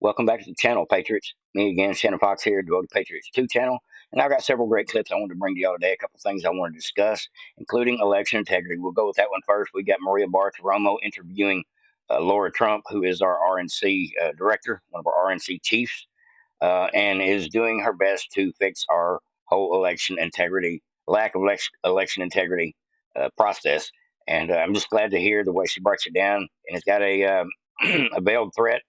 Welcome back to the channel, Patriots. Me again, Shannon Fox here, Devoted Patriots 2 channel. And I've got several great clips I wanted to bring to y'all today. A couple things I want to discuss, including election integrity. We'll go with that one first. We got Maria Bartiromo interviewing Laura Trump, who is our RNC director, one of our RNC chiefs, and is doing her best to fix our whole election integrity, lack of election integrity process. And I'm just glad to hear the way she breaks it down. And it's got a veiled threat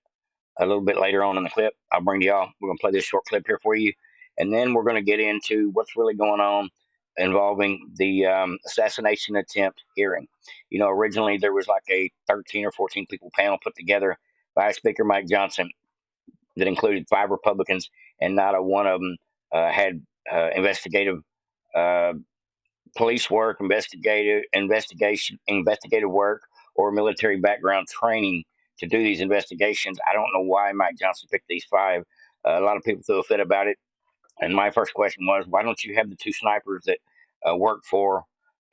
a little bit later on in the clip. I'll bring to y'all. We're going to play this short clip here for you. And then we're going to get into what's really going on involving the assassination attempt hearing. You know, originally there was like a 13 or 14 people panel put together by Speaker Mike Johnson that included 5 Republicans, and not a one of them had investigative uh, police work, investigative work, or military background training to do these investigations. I don't know why Mike Johnson picked these 5. A lot of people threw a fit about it, and my first question was, why don't you have the 2 snipers that work for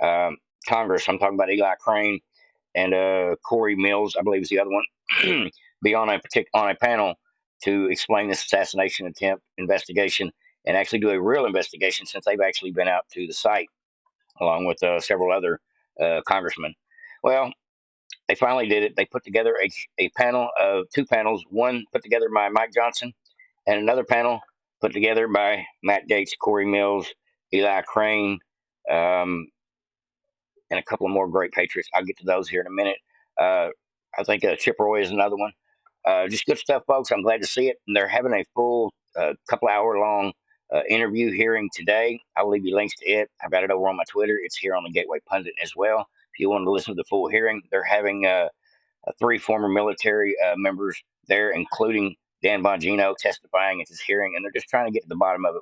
um, Congress? I'm talking about Eli Crane and Corey Mills, I believe is the other one, be on a panel to explain this assassination attempt investigation and actually do a real investigation, since they've actually been out to the site along with several other congressmen. Well, they finally did it. They put together a panel of 2 panels, one put together by Mike Johnson and another panel put together by Matt Gaetz, Corey Mills, Eli Crane, and a couple of more great Patriots. I'll get to those here in a minute. I think Chip Roy is another one. Just good stuff, folks. I'm glad to see it. And they're having a full couple hour long interview hearing today. I'll leave you links to it. I've got it over on my Twitter. It's here on the Gateway Pundit as well. If you want to listen to the full hearing, they're having 3 former military members there, including Dan Bongino, testifying at this hearing, and they're just trying to get to the bottom of it.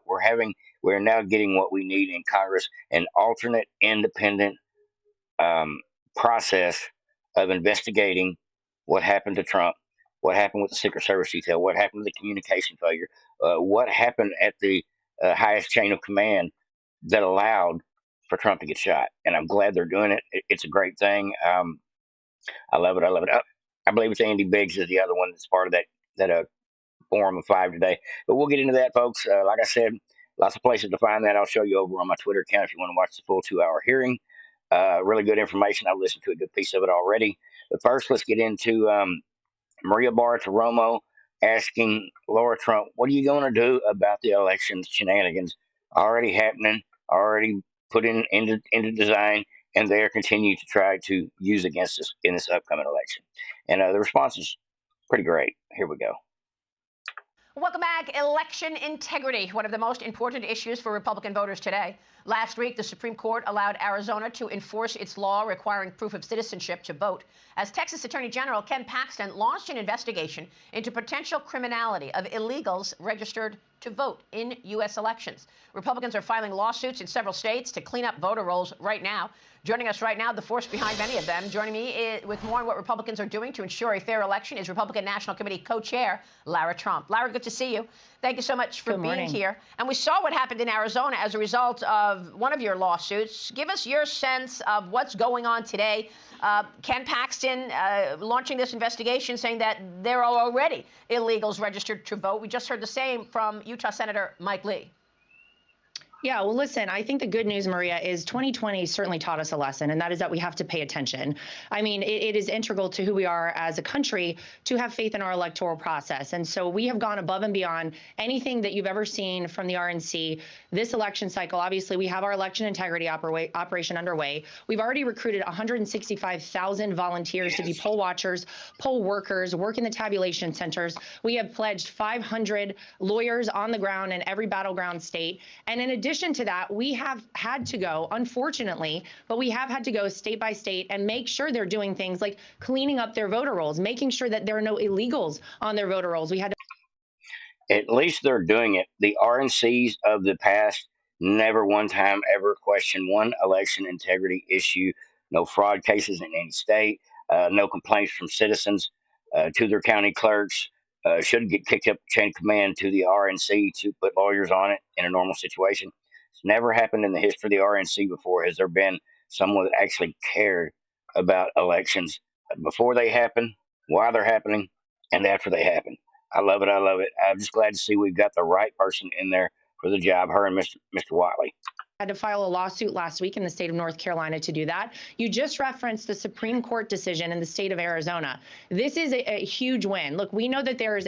We're now getting what we need in Congress: an alternate, independent process of investigating what happened to Trump, what happened with the Secret Service detail, what happened to the communication failure, what happened at the highest chain of command that allowed for Trump to get shot. And I'm glad they're doing it. It's a great thing. I love it. I love it. I believe it's Andy Biggs is the other one that's part of that forum of 5 today. But we'll get into that, folks. Like I said, lots of places to find that. I'll show you over on my Twitter account if you want to watch the full 2-hour hearing. Really good information. I've listened to a good piece of it already. But first, let's get into Maria Bartiromo asking Laura Trump, what are you going to do about the election shenanigans already happening, already put into design, and they are continuing to try to use against us in this upcoming election? And the response is pretty great. Here we go. Welcome back. Election integrity, one of the most important issues for Republican voters today. Last week, the Supreme Court allowed Arizona to enforce its law requiring proof of citizenship to vote, as Texas Attorney General Ken Paxton launched an investigation into potential criminality of illegals registered to vote in U.S. elections. Republicans are filing lawsuits in several states to clean up voter rolls right now. Joining us right now, the force behind many of them. Joining me with more on what Republicans are doing to ensure a fair election is Republican National Committee co-chair Lara Trump. Lara, good to see you. Thank you so much for being here. And we saw what happened in Arizona as a result of one of your lawsuits. Give us your sense of what's going on today. Ken Paxton launching this investigation, saying that there are already illegals registered to vote. We just heard the same from Utah Senator Mike Lee. Yeah, well, listen, I think the good news, Maria, is 2020 certainly taught us a lesson, and that is that we have to pay attention. I mean, it is integral to who we are as a country to have faith in our electoral process. And so we have gone above and beyond anything that you've ever seen from the RNC this election cycle. Obviously, we have our election integrity operation underway. We've already recruited 165,000 volunteers to be poll watchers, poll workers, work in the tabulation centers. We have pledged 500 lawyers on the ground in every battleground state. And in addition to that, we have had to go, unfortunately, but we have had to go state by state and make sure they're doing things like cleaning up their voter rolls, making sure that there are no illegals on their voter rolls. We had to. At least they're doing it. The RNCs of the past never one time ever questioned one election integrity issue. No fraud cases in any state. No complaints from citizens to their county clerks. Should get kicked up chain of command to the RNC to put lawyers on it in a normal situation. It's never happened in the history of the RNC before. Has there been someone that actually cared about elections before they happen, while they're happening, and after they happen? I love it. I love it. I'm just glad to see we've got the right person in there for the job. Her and Mr. Wiley. Had to file a lawsuit last week in the state of North Carolina to do that. You just referenced the Supreme Court decision in the state of Arizona. This is a huge win. Look, we know that there is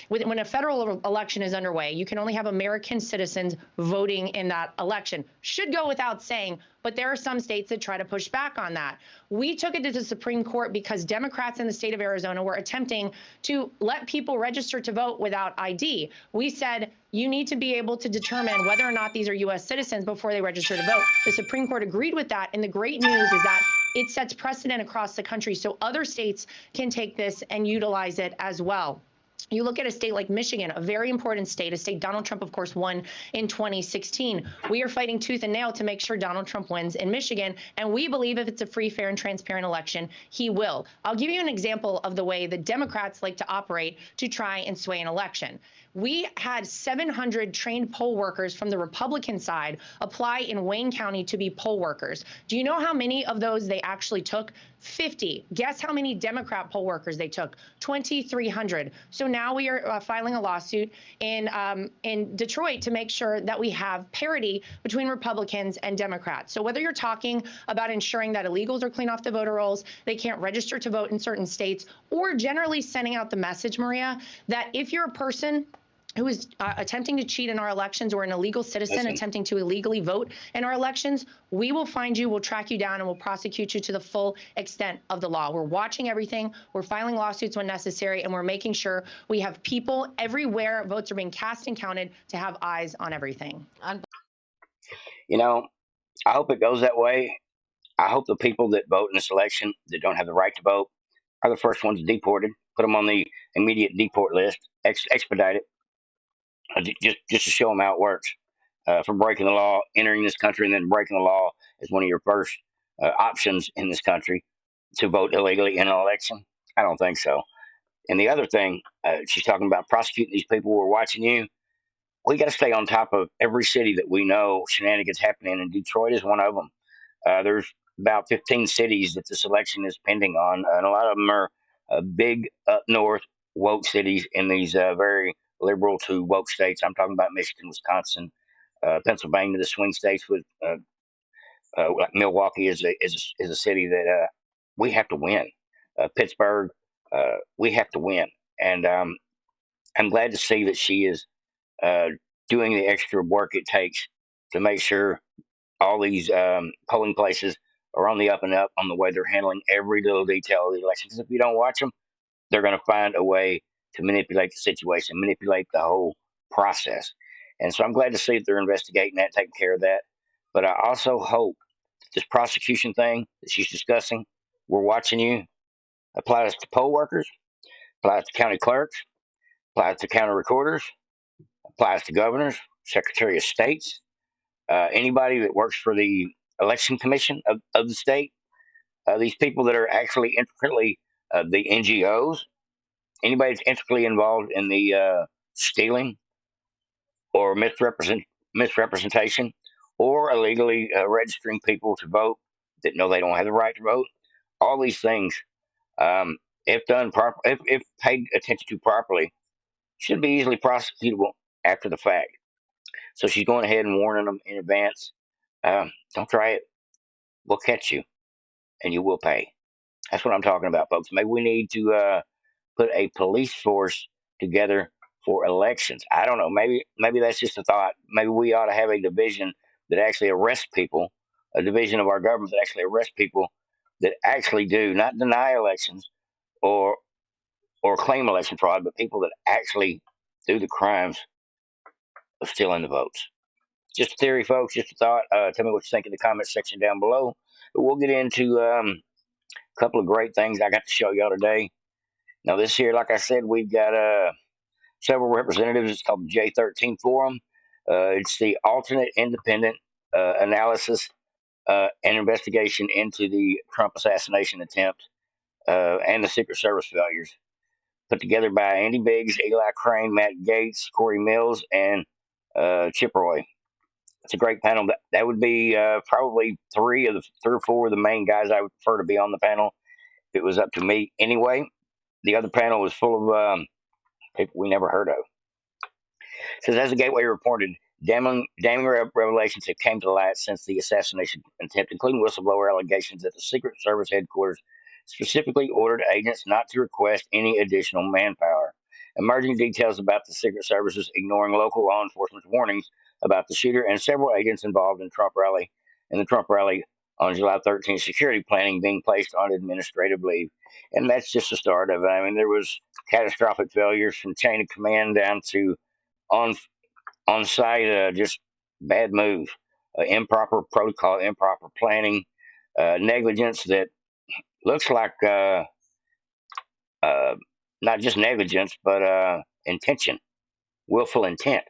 when a federal election is underway, you can only have American citizens voting in that election. Should go without saying, but there are some states that try to push back on that. We took it to the Supreme Court because Democrats in the state of Arizona were attempting to let people register to vote without ID. We said, you need to be able to determine whether or not these are U.S. citizens before they register to vote. The Supreme Court agreed with that, and the great news is that it sets precedent across the country so other states can take this and utilize it as well. You look at a state like Michigan, a very important state, a state Donald Trump, of course, won in 2016. We are fighting tooth and nail to make sure Donald Trump wins in Michigan, and we believe if it's a free, fair, and transparent election, he will. I'll give you an example of the way the Democrats like to operate to try and sway an election. We had 700 trained poll workers from the Republican side apply in Wayne County to be poll workers. Do you know how many of those they actually took? 50. Guess how many Democrat poll workers they took? 2,300. So now we are filing a lawsuit in Detroit to make sure that we have parity between Republicans and Democrats. So whether you're talking about ensuring that illegals are clean off the voter rolls, they can't register to vote in certain states, or generally sending out the message, Maria, that if you're a person who is attempting to cheat in our elections or an illegal citizen attempting to illegally vote in our elections, we will find you, we'll track you down, and we'll prosecute you to the full extent of the law. We're watching everything. We're filing lawsuits when necessary, and we're making sure we have people everywhere votes are being cast and counted to have eyes on everything. You know, I hope it goes that way. I hope the people that vote in this election that don't have the right to vote are the first ones deported. Put them on the immediate deport list, expedite it, just to show them how it works. For breaking the law, entering this country, and then breaking the law is one of your first options in this country to vote illegally in an election. I don't think so. And the other thing, she's talking about prosecuting these people who are watching you. We got to stay on top of every city that we know shenanigans happening, and Detroit is one of them. There's about 15 cities that this election is pending on, and a lot of them are big up north woke cities in these very liberal to woke states. I'm talking about Michigan, Wisconsin, Pennsylvania, the swing states with like Milwaukee is a city that we have to win. Pittsburgh, we have to win, and I'm glad to see that she is doing the extra work it takes to make sure all these polling places are on the up and up on the way they're handling every little detail of the election. Because if you don't watch them, they're going to find a way to manipulate the situation, manipulate the whole process. And so I'm glad to see that they're investigating that, taking care of that. But I also hope this prosecution thing that she's discussing, we're watching you, applies to poll workers, applies to county clerks, applies to county recorders, applies to governors, secretary of states, anybody that works for the election commission of the state, these people that are actually intricately, the NGOs, anybody that's intricately involved in the stealing or misrepresentation or illegally registering people to vote that know they don't have the right to vote. All these things, if done properly, if paid attention to properly, should be easily prosecutable after the fact. So she's going ahead and warning them in advance. Don't try it. We'll catch you, and you will pay. That's what I'm talking about, folks. Maybe we need to put a police force together for elections. I don't know. Maybe that's just a thought. Maybe we ought to have a division that actually arrests people, a division of our government that actually arrests people that actually do not deny elections or claim election fraud, but people that actually do the crimes of stealing the votes. Just a theory, folks. Just a thought. Tell me what you think in the comment section down below. But we'll get into a couple of great things I got to show y'all today. Now, this here, like I said, we've got several representatives. It's called the J13 Forum. It's the alternate independent analysis and investigation into the Trump assassination attempt and the Secret Service failures. Put together by Andy Biggs, Eli Crane, Matt Gaetz, Corey Mills, and Chip Roy. It's a great panel. That would be probably three or four of the main guys I would prefer to be on the panel if it was up to me. Anyway, the other panel was full of people we never heard of. It says, as the Gateway reported, damning revelations have came to light since the assassination attempt, including whistleblower allegations that the Secret Service headquarters specifically ordered agents not to request any additional manpower. Emerging details about the Secret Service's ignoring local law enforcement's warnings about the shooter and several agents involved in the Trump rally on July 13th, security planning being placed on administrative leave. And that's just the start of it. I mean, there was catastrophic failures from chain of command down to on on site, just bad move, improper protocol, improper planning, negligence that looks like not just negligence, but intention, willful intent.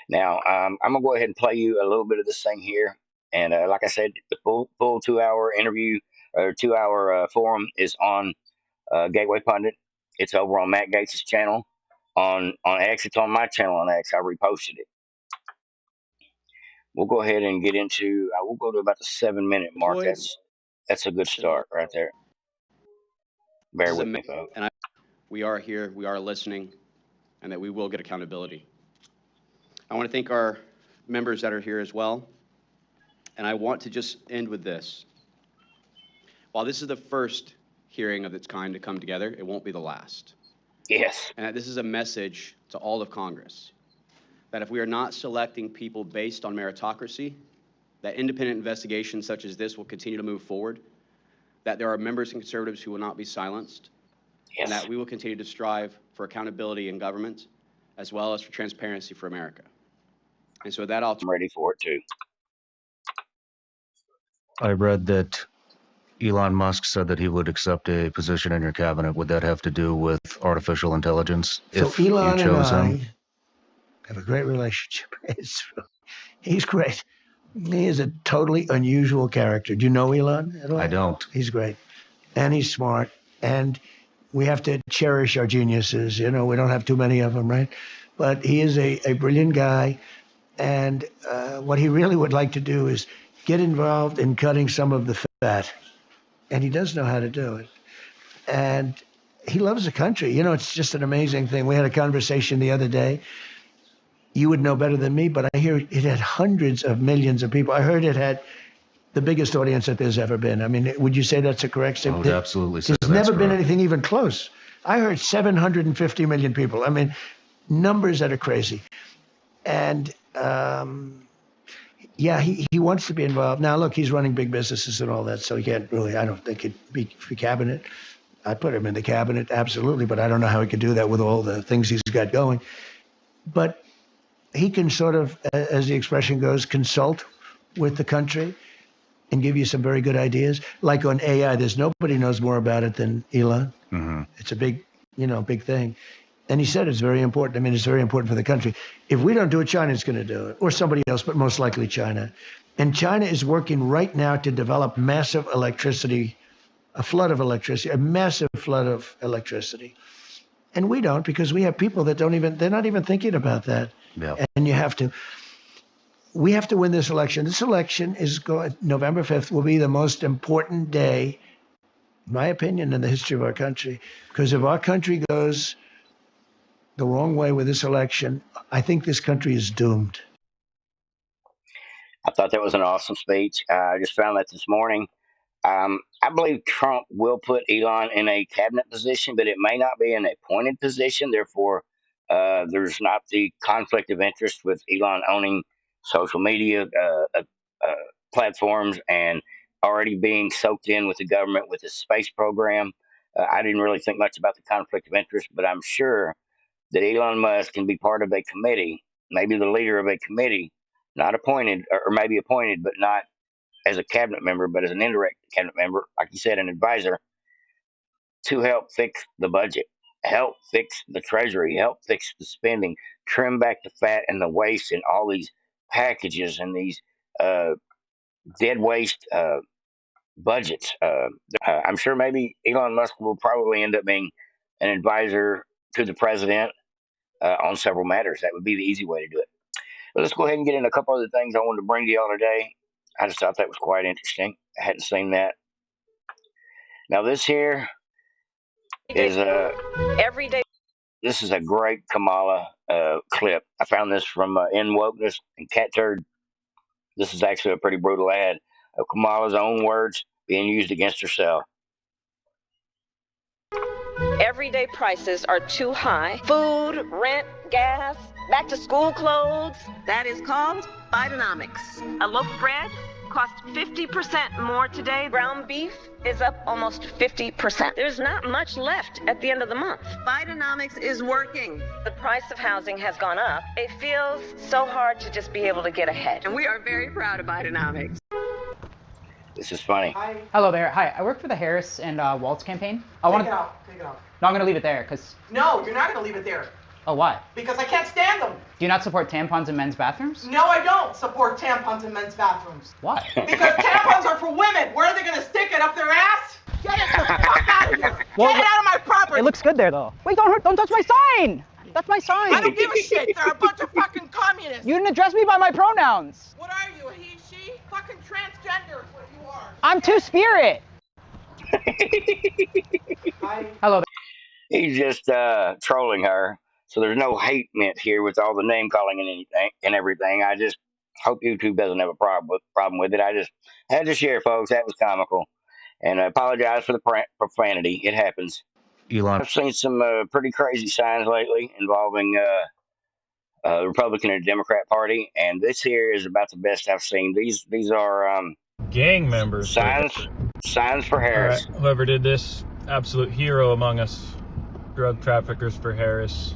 Now, I'm gonna go ahead and play you a little bit of this thing here, and like I said, the full 2 hour interview or 2 hour forum is on Gateway Pundit. It's over on Matt Gaetz' channel on X. It's on my channel on X. I reposted it. We'll go ahead and get into. We'll go to about the 7 minute mark. That's a good start right there. Bear with me, folks. And we are here. We are listening, and that we will get accountability. I want to thank our members that are here as well, and I want to just end with this. While this is the first hearing of its kind to come together, it won't be the last. Yes. And that this is a message to all of Congress that if we are not selecting people based on meritocracy, that independent investigations such as this will continue to move forward, that there are members and conservatives who will not be silenced, Yes. and that we will continue to strive for accountability in government as well as for transparency for America. And so with that, I'm ready for it too. I read that Elon Musk said that he would accept a position in your cabinet. Would that have to do with artificial intelligence? So if Elon you chose and I him? have a great relationship. He's great. He is a totally unusual character. Do you know Elon at all? I don't. He's great. And he's smart. And we have to cherish our geniuses. You know, we don't have too many of them, right? But he is a brilliant guy. And what he really would like to do is get involved in cutting some of the fat. And he does know how to do it. And he loves the country. You know, it's just an amazing thing. We had a conversation the other day. You would know better than me, but I hear it had hundreds of millions of people. I heard it had the biggest audience that there's ever been. I mean, would you say that's a correct I statement? would absolutely say There's that's never been correct. anything even close. I heard 750 million people. I mean, numbers that are crazy. And yeah, he wants to be involved. Now, look, he's running big businesses and all that, so he can't really, I don't think he'd be for cabinet. I'd put him in the cabinet, absolutely, but I don't know how he could do that with all the things he's got going. But he can sort of, as the expression goes, consult with the country and give you some very good ideas. Like on AI, there's nobody knows more about it than Elon. Mm-hmm. It's a big, big thing. And he said it's very important. I mean, it's very important for the country. If we don't do it, China's going to do it, or somebody else, but most likely China. And China is working right now to develop massive electricity, a flood of electricity, a massive flood of electricity. And we don't, because we have people that they're not even thinking about that. Yeah. And we have to win this election. This election is November 5th will be the most important day, in my opinion, in the history of our country. Because if our country goes the wrong way with this election, I think this country is doomed. I thought that was an awesome speech. I just found that this morning. I believe Trump will put Elon in a cabinet position, but it may not be an appointed position. Therefore, there's not the conflict of interest with Elon owning social media platforms and already being soaked in with the government with the space program. I didn't really think much about the conflict of interest, but I'm sure that Elon Musk can be part of a committee, maybe the leader of a committee, not appointed, or maybe appointed, but not as a cabinet member, but as an indirect cabinet member, like you said, an advisor, to help fix the budget, help fix the treasury, help fix the spending, trim back the fat and the waste in all these packages and these dead waste budgets. I'm sure maybe Elon Musk will probably end up being an advisor to the president on several matters. That would be the easy way to do it. But let's go ahead and get into a couple other things I wanted to bring to y'all today. I just thought that was quite interesting. I hadn't seen that. Now this here is every day. this is a great Kamala clip. I found this from In Wokeness and Cat Turd. This is actually a pretty brutal ad of Kamala's own words being used against herself. Everyday prices are too high. Food, rent, gas, back to school clothes. That is called Bidenomics. A loaf of bread costs 50% more today. Ground beef is up almost 50%. There's not much left at the end of the month. Bidenomics is working. The price of housing has gone up. It feels so hard to just be able to get ahead. And we are very proud of Bidenomics. This is funny. Hi. Hello there. Hi, I work for the Harris and Waltz campaign. Take it out. No, I'm going to leave it there, because... No, you're not going to leave it there. Oh, why? Because I can't stand them. Do you not support tampons in men's bathrooms? No, I don't support tampons in men's bathrooms. Why? Because tampons are for women. Where are they going to stick it? Up their ass? Get it the fuck out of here. Well, Get it out of my property. It looks good there, though. Wait, don't touch my sign! That's my sign! I don't give a shit. They're a bunch of fucking communists. You didn't address me by my pronouns! What are you, a he, she? Fucking transgender is what you are. I'm two-spirit! Hi. Hello there. He's just trolling her. So there's no hate meant here with all the name calling and anything and everything. I just hope YouTube doesn't have a problem with it. I just had to share, folks. That was comical, and I apologize for the profanity. It happens. Elon, I've seen some pretty crazy signs lately involving the Republican and Democrat Party, and this here is about the best I've seen. These are gang members. signs for Harris. All right, whoever did this, absolute hero among us. Drug traffickers for Harris,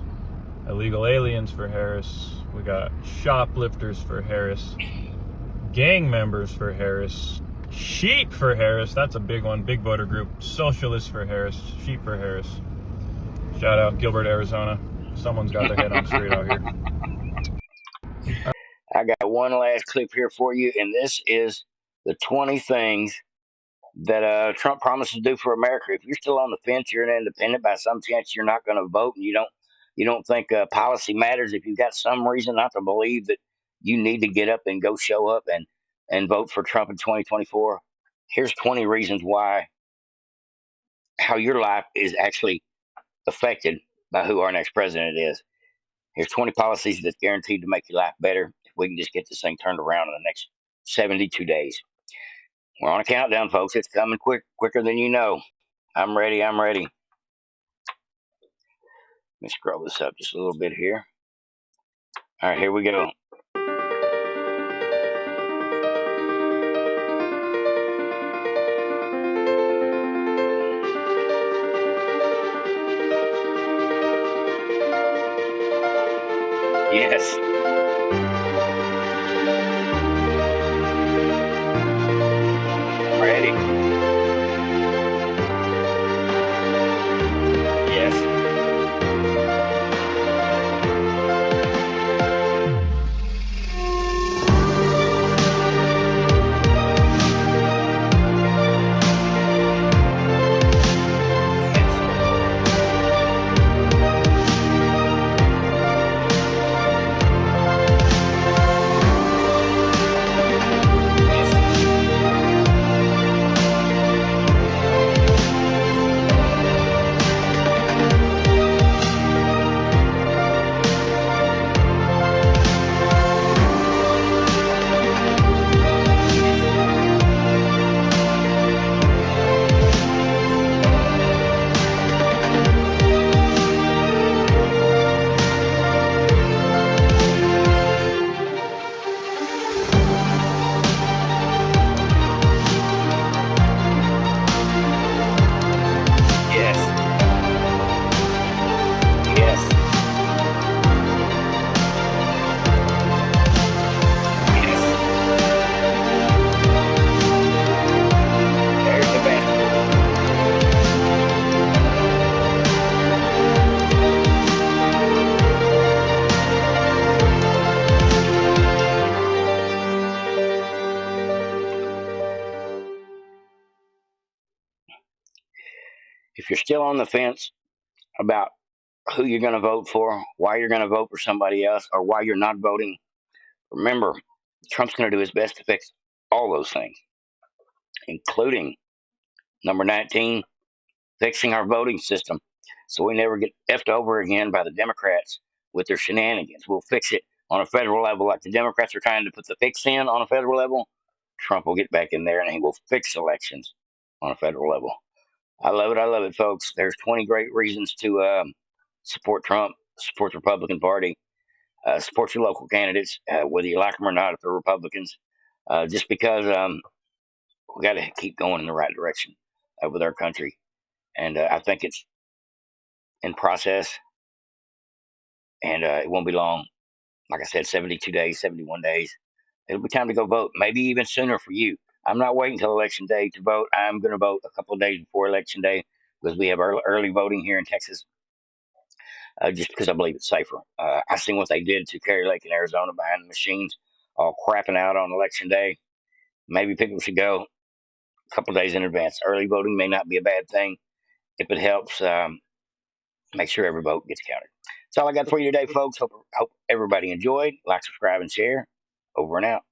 illegal aliens for Harris. We got shoplifters for Harris, gang members for Harris, sheep for Harris. That's a big one, big voter group. Socialists for Harris, sheep for Harris. Shout out Gilbert, Arizona. Someone's got their head on straight out here. I got one last clip here for you, and this is the 20 things that Trump promised to do for America. If you're still on the fence, you're an independent, by some chance you're not going to vote, and you don't think policy matters, if you've got some reason not to believe that you need to get up and go show up and vote for Trump in 2024, here's 20 reasons why, how your life is actually affected by who our next president is. Here's 20 policies that's guaranteed to make your life better if we can just get this thing turned around in the next 72 days. We're on a countdown, folks. It's coming quicker than you know. I'm ready. Let me scroll this up just a little bit here. All right, here we go. Yes. I'm ready. Yes. If you're still on the fence about who you're going to vote for, why you're going to vote for somebody else, or why you're not voting, remember, Trump's going to do his best to fix all those things, including number 19, fixing our voting system. so we never get effed over again by the Democrats with their shenanigans. We'll fix it on a federal level, like the Democrats are trying to put the fix in on a federal level. Trump will get back in there and he will fix elections on a federal level. I love it, folks. There's 20 great reasons to support Trump, support the Republican Party, support your local candidates, whether you like them or not, if they're Republicans. Just because we got to keep going in the right direction with our country. And I think it's in process, and it won't be long. Like I said, 72 days, 71 days. It'll be time to go vote, maybe even sooner for you. I'm not waiting until election day to vote. I'm going to vote a couple of days before election day because we have early voting here in Texas, just because I believe it's safer. I seen what they did to Kerry Lake in Arizona behind the machines, all crapping out on election day. Maybe people should go a couple of days in advance. Early voting may not be a bad thing if it helps make sure every vote gets counted. That's all I got for you today, folks. Hope everybody enjoyed. Like, subscribe, and share. Over and out.